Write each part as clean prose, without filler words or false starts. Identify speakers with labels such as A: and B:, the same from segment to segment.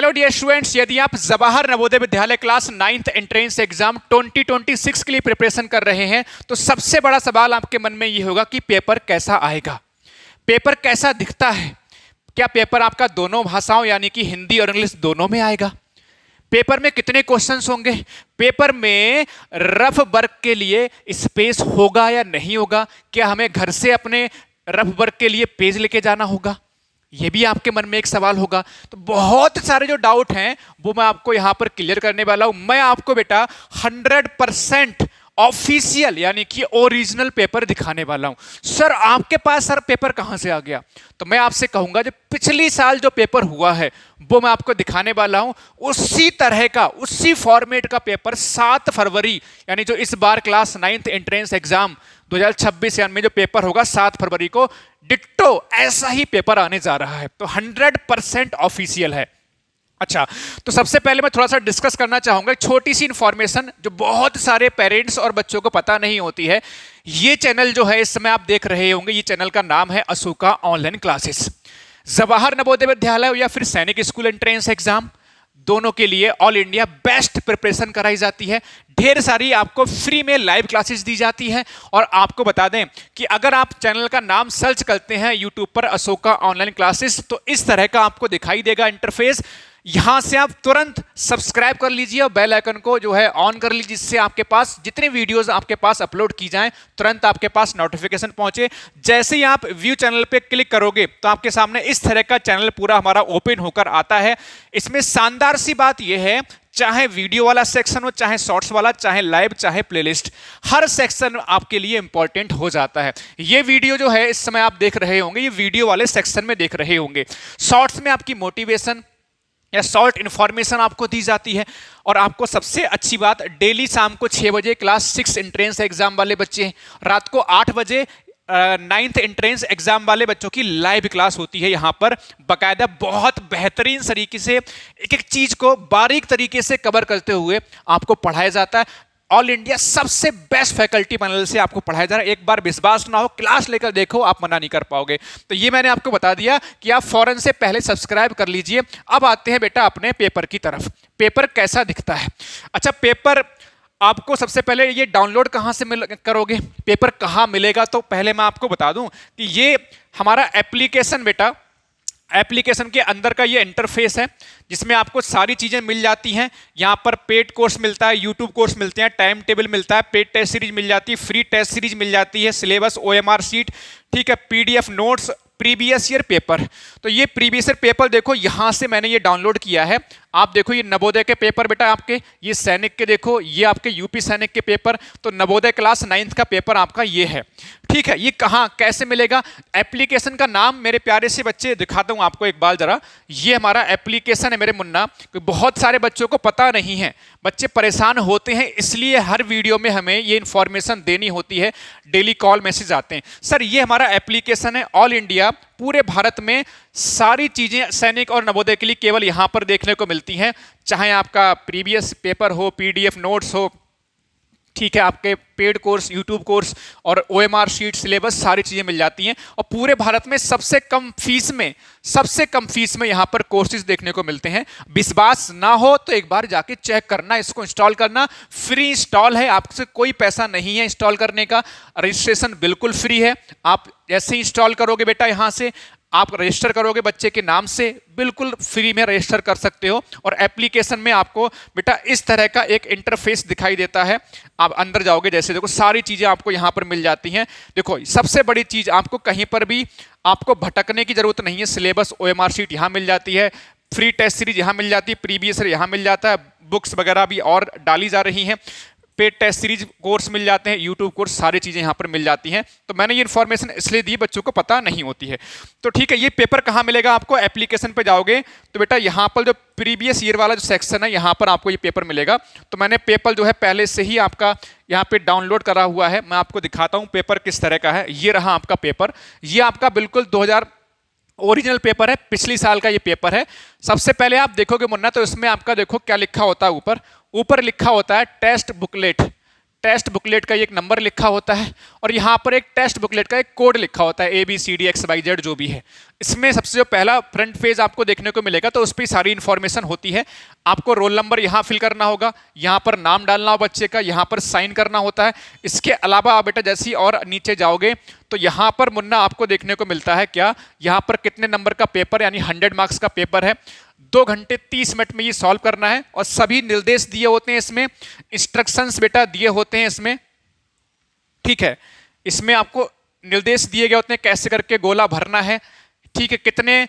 A: Hello dear students, यदि आप Jawahar Navodaya Vidyalaya class 9th entrance exam 2026 के लिए प्रिपरेशन कर रहे हैं तो सबसे बड़ा सवाल आपके मन में ये होगा कि पेपर कैसा आएगा, पेपर कैसा दिखता है। क्या पेपर आपका दोनों भाषाओं यानी कि हिंदी और इंग्लिश दोनों में आएगा? पेपर में कितने क्वेश्चंस होंगे? पेपर में रफ वर्क के लिए स्पेस होगा या नहीं होगा? क्या हमें घर से अपने रफ वर्क के लिए पेज लेके जाना होगा? ये भी आपके मन में एक सवाल होगा। तो बहुत सारे जो डाउट हैं वो मैं आपको यहां पर क्लियर करने वाला हूं। मैं आपको बेटा 100% ऑफिशियल यानी कि ओरिजिनल पेपर दिखाने वाला हूं। सर आपके पास सर पेपर कहां से आ गया? तो मैं आपसे कहूंगा जो पिछली साल जो पेपर हुआ है वो मैं आपको दिखाने वाला हूं। उसी तरह का उसी फॉर्मेट का पेपर 7 फरवरी यानी जो इस बार क्लास 9th एंट्रेंस एग्जाम 2026 में जो पेपर होगा 7 फरवरी को डिट्टो ऐसा ही पेपर आने जा रहा है। तो 100% ऑफिशियल है। अच्छा, तो सबसे पहले मैं थोड़ा सा डिस्कस करना चाहूंगा एक छोटी सी इंफॉर्मेशन जो बहुत सारे पेरेंट्स और बच्चों को पता नहीं होती है। ये चैनल जो है इस समय आप देख रहे होंगे, ये चैनल का नाम है अशोका ऑनलाइन क्लासेस। जवाहर नवोदय विद्यालय या फिर सैनिक स्कूल एंट्रेंस एग्जाम दोनों के लिए ऑल इंडिया बेस्ट प्रिपरेशन कराई जाती है। ढेर सारी आपको फ्री में लाइव क्लासेस दी जाती हैं। और आपको बता दें कि अगर आप चैनल का नाम सर्च करते हैं यूट्यूब पर अशोका ऑनलाइन क्लासेस तो इस तरह का आपको दिखाई देगा इंटरफेस। यहां से आप तुरंत सब्सक्राइब कर लीजिए और बेल आइकन को जो है ऑन कर लीजिए, जिससे आपके पास जितने वीडियोस आपके पास अपलोड की जाएं तुरंत आपके पास नोटिफिकेशन पहुंचे। जैसे ही आप व्यू चैनल पे क्लिक करोगे तो आपके सामने इस तरह का चैनल पूरा हमारा ओपन होकर आता है। इसमें शानदार सी बात यह है, चाहे वीडियो वाला सेक्शन हो, चाहे शॉर्ट्स वाला, चाहे लाइव, चाहे प्लेलिस्ट, हर सेक्शन आपके लिए इंपॉर्टेंट हो जाता है। ये वीडियो जो है इस समय आप देख रहे होंगे, ये वीडियो वाले सेक्शन में देख रहे होंगे। शॉर्ट्स में आपकी मोटिवेशन या शॉर्ट इंफॉर्मेशन आपको दी जाती है। और आपको सबसे अच्छी बात, डेली शाम को 6 बजे क्लास 6 एंट्रेंस एग्जाम वाले बच्चे, रात को 8 बजे 9th एंट्रेंस एग्जाम वाले बच्चों की लाइव क्लास होती है। यहाँ पर बाकायदा बहुत बेहतरीन तरीके से एक एक चीज को बारीक तरीके से कवर करते हुए आपको पढ़ाया जाता है। ऑल इंडिया सबसे बेस्ट फैकल्टी पैनल से आपको पढ़ाया जा रहा है। एक बार विश्वास ना हो, क्लास लेकर देखो, आप मना नहीं कर पाओगे। तो ये मैंने आपको बता दिया कि आप फौरन से पहले सब्सक्राइब कर लीजिए। अब आते हैं बेटा अपने पेपर की तरफ। पेपर कैसा दिखता है? अच्छा, पेपर आपको सबसे पहले ये डाउनलोड कहाँ से करोगे, पेपर कहाँ मिलेगा? तो पहले मैं आपको बता दूं कि ये हमारा एप्लीकेशन बेटा, एप्लीकेशन के अंदर का ये इंटरफेस है जिसमें आपको सारी चीजें मिल जाती हैं। यहाँ पर पेड कोर्स मिलता है, यूट्यूब कोर्स मिलते हैं, टाइम टेबल मिलता है, पेड टेस्ट सीरीज मिल जाती है, फ्री टेस्ट सीरीज मिल जाती है, सिलेबस, ओएमआर शीट, ठीक है, PDF notes, previous year paper. तो ये प्रीवियस ईयर पेपर देखो यहां से मैंने ये डाउनलोड किया है। आप देखो ये नवोदय के पेपर बेटा आपके, ये सैनिक के देखो, ये आपके यूपी सैनिक के पेपर। तो नवोदय क्लास 9th का पेपर आपका ये है, ठीक है। ये कहां कैसे मिलेगा? एप्लीकेशन का नाम मेरे प्यारे से बच्चे दिखाता हूं आपको एक बार जरा। ये हमारा एप्लीकेशन है मेरे मुन्ना, बहुत सारे बच्चों को पता नहीं है, बच्चे परेशान होते हैं, इसलिए हर वीडियो में हमें ये इंफॉर्मेशन देनी होती है। डेली कॉल मैसेज आते हैं, सर ये हमारा एप्लीकेशन है, ऑल इंडिया पूरे भारत में सारी चीजें सैनिक और नवोदय के लिए केवल यहां पर देखने को मिलती हैं। चाहे आपका प्रीवियस पेपर हो, पीडीएफ नोट्स हो, ठीक है, आपके पेड कोर्स, यूट्यूब कोर्स और ओएमआर शीट, सिलेबस, सारी चीजें मिल जाती हैं। और पूरे भारत में सबसे कम फीस में यहां पर कोर्सेज देखने को मिलते हैं। विश्वास ना हो तो एक बार जाके चेक करना, इसको इंस्टॉल करना। फ्री इंस्टॉल है, आपसे कोई पैसा नहीं है इंस्टॉल करने का, रजिस्ट्रेशन बिल्कुल फ्री है। आप जैसे ही इंस्टॉल करोगे बेटा, यहां से आप रजिस्टर करोगे बच्चे के नाम से, बिल्कुल फ्री में रजिस्टर कर सकते हो। और एप्लीकेशन में आपको बेटा इस तरह का एक इंटरफेस दिखाई देता है। आप अंदर जाओगे जैसे, देखो सारी चीजें आपको यहां पर मिल जाती हैं। देखो सबसे बड़ी चीज, आपको कहीं पर भी आपको भटकने की जरूरत नहीं है। सिलेबस, ओएमआर शीट यहां मिल जाती है, फ्री टेस्ट सीरीज यहां मिल जाती है, प्रीवियस यहां मिल जाता है, बुक्स वगैरह भी और डाली जा रही हैं, पेड टेस्ट सीरीज कोर्स मिल जाते हैं, यूट्यूब कोर्स, सारी चीजें यहां पर मिल जाती हैं। तो मैंने ये इन्फॉर्मेशन इसलिए दी, बच्चों को पता नहीं होती है। तो ठीक है, ये पेपर कहां मिलेगा आपको? एप्लीकेशन पे जाओगे तो बेटा यहां पर जो प्रीवियस ईयर वाला जो सेक्शन है, यहां पर आपको ये पेपर मिलेगा। तो मैंने पेपर जो है पहले से ही आपका यहाँ पे डाउनलोड करा हुआ है। मैं आपको दिखाता हूं पेपर किस तरह का है। ये रहा आपका पेपर, ये आपका बिल्कुल 2000 ओरिजिनल पेपर है, पिछली साल का ये पेपर है। सबसे पहले आप देखोगे मुन्ना तो इसमें आपका देखो क्या लिखा होता है, ऊपर लिखा होता है टेस्ट बुकलेट। टेस्ट बुकलेट का एक नंबर लिखा होता है और यहाँ पर एक टेस्ट बुकलेट का एक कोड लिखा होता है ABCDXYZ जो भी है। इसमें सबसे जो पहला फ्रंट पेज आपको देखने को मिलेगा तो उस पर सारी इंफॉर्मेशन होती है। आपको रोल नंबर यहाँ फिल करना होगा, यहाँ पर नाम डालना हो बच्चे का, यहाँ पर साइन करना होता है। इसके अलावा आप बेटा जैसे ही और नीचे जाओगे तो यहाँ पर मुन्ना आपको देखने को मिलता है क्या, यहाँ पर कितने नंबर का पेपर यानी 100 मार्क्स का पेपर है। 2 घंटे 30 मिनट में ये सॉल्व करना है और सभी निर्देश दिए होते हैं इसमें, इंस्ट्रक्शंस बेटा दिए होते हैं इसमें। ठीक है, इसमें आपको निर्देश दिए गए होते हैं कैसे करके गोला भरना है। ठीक है, कितने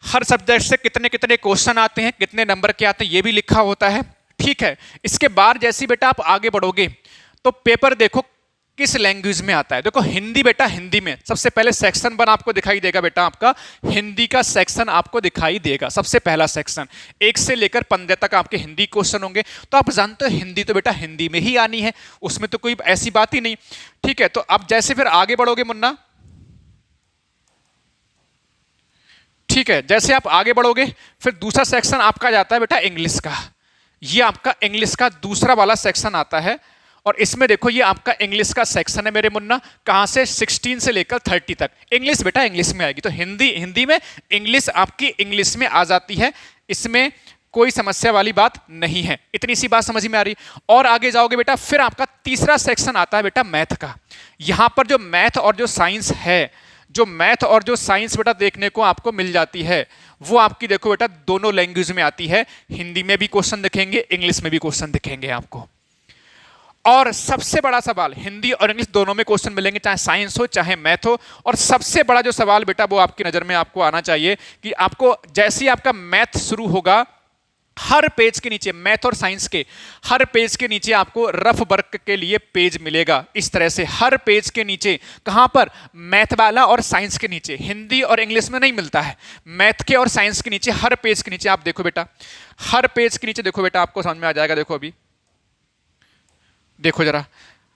A: हर सब्जेक्ट से कितने कितने क्वेश्चन आते हैं, कितने नंबर के आते हैं, ये भी लिखा होता है। ठीक है, इसके बाद जैसे ही बेटा आप आगे बढ़ोगे तो पेपर देखो किस लैंग्वेज में आता है। देखो हिंदी बेटा, हिंदी में सबसे पहले सेक्शन 1 आपको दिखाई देगा बेटा, आपका हिंदी का सेक्शन आपको दिखाई देगा। सबसे पहला सेक्शन 1 से लेकर 15 तक आपके हिंदी क्वेश्चन होंगे। तो आप जानते हो हिंदी तो बेटा हिंदी में ही आनी है, उसमें तो कोई ऐसी बात ही नहीं। ठीक है, तो अब जैसे फिर आगे बढ़ोगे मुन्ना, ठीक है, जैसे आप आगे बढ़ोगे फिर दूसरा सेक्शन आपका जाता है बेटा इंग्लिश का। ये आपका इंग्लिश का दूसरा वाला सेक्शन आता है और इसमें देखो ये आपका इंग्लिश का सेक्शन है मेरे मुन्ना, कहां से 16 से लेकर 30 तक। इंग्लिश बेटा इंग्लिश में आएगी, तो हिंदी में, इंग्लिश आपकी इंग्लिश में आ जाती है। इसमें कोई समस्या वाली बात नहीं है। इतनी सी बात समझ में आ रही। और आगे जाओगे बेटा फिर आपका तीसरा सेक्शन आता है बेटा मैथ का। यहां पर जो मैथ और जो साइंस है, जो मैथ और जो साइंस बेटा देखने को आपको मिल जाती है, वो आपकी देखो बेटा दोनों लैंग्वेज में आती है। हिंदी में भी क्वेश्चन दिखेंगे, इंग्लिश में भी क्वेश्चन दिखेंगे आपको। और सबसे बड़ा सवाल, हिंदी और इंग्लिश दोनों में क्वेश्चन मिलेंगे, चाहे साइंस हो चाहे मैथ हो। और सबसे बड़ा जो सवाल बेटा वो आपकी नजर में आपको आना चाहिए कि आपको जैसे ही आपका मैथ शुरू होगा, हर पेज के नीचे, मैथ और साइंस के हर पेज के नीचे आपको रफ वर्क के लिए पेज मिलेगा। इस तरह से हर पेज के नीचे, कहां पर, मैथ वाला और साइंस के नीचे। हिंदी और इंग्लिश में नहीं मिलता है, मैथ के और साइंस के नीचे, हर पेज के नीचे आप देखो बेटा, हर पेज के नीचे देखो बेटा, आपको समझ में आ जाएगा। देखो अभी देखो जरा,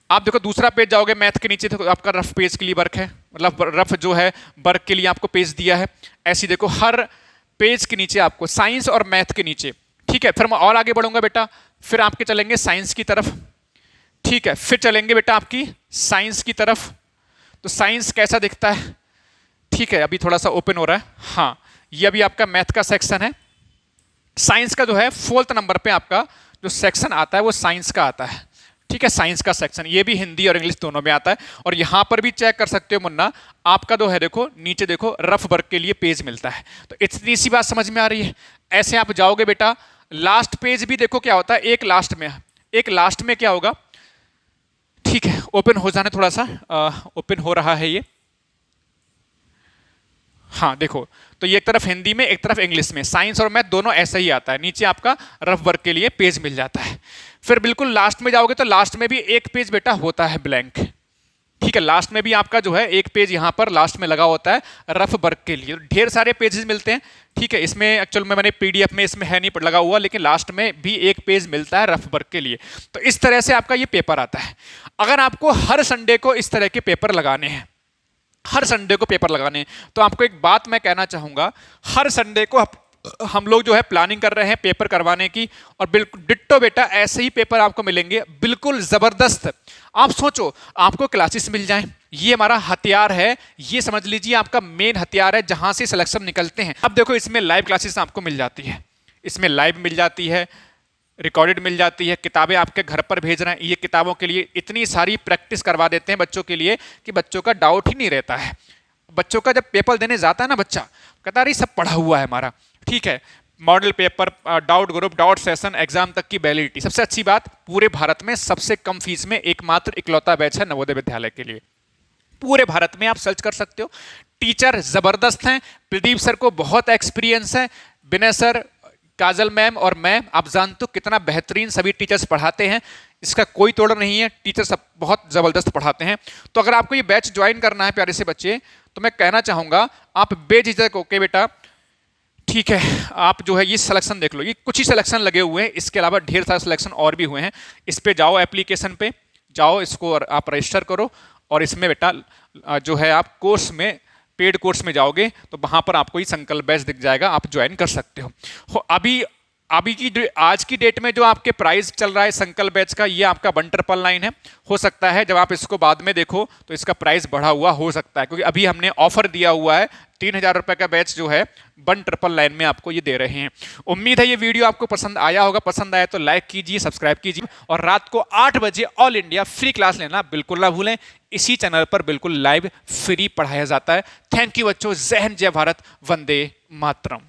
A: आप देखो दूसरा पेज जाओगे मैथ के नीचे, तो आपका रफ पेज के लिए वर्क है, मतलब रफ जो है वर्क के लिए आपको पेज दिया है। ऐसी देखो हर पेज के नीचे आपको साइंस और मैथ के नीचे। ठीक है, फिर मैं और आगे बढ़ूंगा बेटा, फिर आपके चलेंगे साइंस की तरफ। ठीक है, फिर चलेंगे बेटा आपकी साइंस की तरफ। तो साइंस कैसा दिखता है, ठीक है, अभी थोड़ा सा ओपन हो रहा है। हाँ, ये अभी आपका मैथ का सेक्शन है। साइंस का जो है 4th नंबर पे आपका जो सेक्शन आता है वो साइंस का आता है। ठीक है, साइंस का सेक्शन, ये भी हिंदी और इंग्लिश दोनों में आता है। और यहां पर भी चेक कर सकते हो मुन्ना, आपका जो है देखो नीचे देखो रफ वर्क के लिए पेज मिलता है। तो इतनी सी बात समझ में आ रही है। ऐसे आप जाओगे बेटा, लास्ट पेज भी देखो क्या होता है, एक लास्ट में क्या होगा। ठीक है, ओपन हो जाने थोड़ा सा, ओपन हो रहा है ये। हाँ देखो, तो ये एक तरफ हिंदी में एक तरफ इंग्लिश में, साइंस और मैथ दोनों ऐसा ही आता है। नीचे आपका रफ वर्क के लिए पेज मिल जाता है। फिर बिल्कुल लास्ट में जाओगे तो लास्ट में भी एक पेज बेटा होता है ब्लैंक। ठीक है, लास्ट में भी आपका जो है एक पेज यहाँ पर लास्ट में लगा होता है रफ वर्क के लिए। ढेर सारे पेजेस मिलते हैं। ठीक है, इसमें एक्चुअल में मैंने PDF में इसमें है नहीं लगा हुआ, लेकिन लास्ट में भी एक पेज मिलता है रफ वर्क के लिए। तो इस तरह से आपका ये पेपर आता है। अगर आपको हर संडे को इस तरह के पेपर लगाने हैं, हर संडे को पेपर लगाने, तो आपको एक बात मैं कहना चाहूंगा, हर संडे को हम लोग जो है प्लानिंग कर रहे हैं पेपर करवाने की। और बिल्कुल डिट्टो बेटा ऐसे ही पेपर आपको मिलेंगे, बिल्कुल जबरदस्त। आप सोचो आपको क्लासेस मिल जाएं, ये हमारा हथियार है, ये समझ लीजिए आपका मेन हथियार है जहां से सिलेक्शन निकलते हैं। अब देखो इसमें लाइव क्लासेस आपको मिल जाती है, इसमें लाइव मिल जाती है, रिकॉर्डेड मिल जाती है, किताबें आपके घर पर भेज रहे हैं। ये किताबों के लिए इतनी सारी प्रैक्टिस करवा देते हैं बच्चों के लिए कि बच्चों का डाउट ही नहीं रहता है। बच्चों का जब पेपर देने जाता है ना बच्चा, कहता है सब पढ़ा हुआ है हमारा। ठीक है, model paper, doubt group, doubt session, exam तक की वैलिडिटी। सबसे अच्छी बात, पूरे भारत में सबसे कम फीस में एकमात्र इकलौता बैच है नवोदय विद्यालय के लिए। पूरे भारत में आप सर्च कर सकते हो। टीचर जबरदस्त हैं, प्रदीप सर को बहुत एक्सपीरियंस है, विनय सर, काजल मैम और मैं, आप जानते हो कितना बेहतरीन सभी टीचर्स पढ़ाते हैं, इसका कोई तोड़ नहीं है। टीचर सब बहुत ज़बरदस्त पढ़ाते हैं। तो अगर आपको ये बैच ज्वाइन करना है प्यारे से बच्चे, तो मैं कहना चाहूँगा आप बेझिझक होके बेटा, ठीक है, आप जो है ये सिलेक्शन देख लो, ये कुछ ही सिलेक्शन लगे हुए हैं, इसके अलावा ढेर सारे सिलेक्शन और भी हुए हैं। इस पे जाओ, एप्लीकेशन पे जाओ, इसको आप रजिस्टर करो और इसमें बेटा जो है आप कोर्स में, पेड कोर्स में जाओगे तो वहाँ पर आपको ये संकल्प बैच दिख जाएगा, आप ज्वाइन कर सकते हो। अभी आज की डेट में जो आपके प्राइस चल रहा है संकल्प बैच का, ये आपका 1,999 है। हो सकता है जब आप इसको बाद में देखो तो इसका प्राइस बढ़ा हुआ हो सकता है, क्योंकि अभी हमने ऑफर दिया हुआ है 3,000 रुपए का बैच जो है 1,999 में आपको ये दे रहे हैं। उम्मीद है ये वीडियो आपको पसंद आया होगा। पसंद आया तो लाइक कीजिए, सब्सक्राइब कीजिए और रात को 8 बजे ऑल इंडिया फ्री क्लास लेना बिल्कुल ना भूलें। इसी चैनल पर बिल्कुल लाइव फ्री पढ़ाया जाता है। थैंक यू बच्चों। जय हिंद, जय भारत, वंदे मातरम।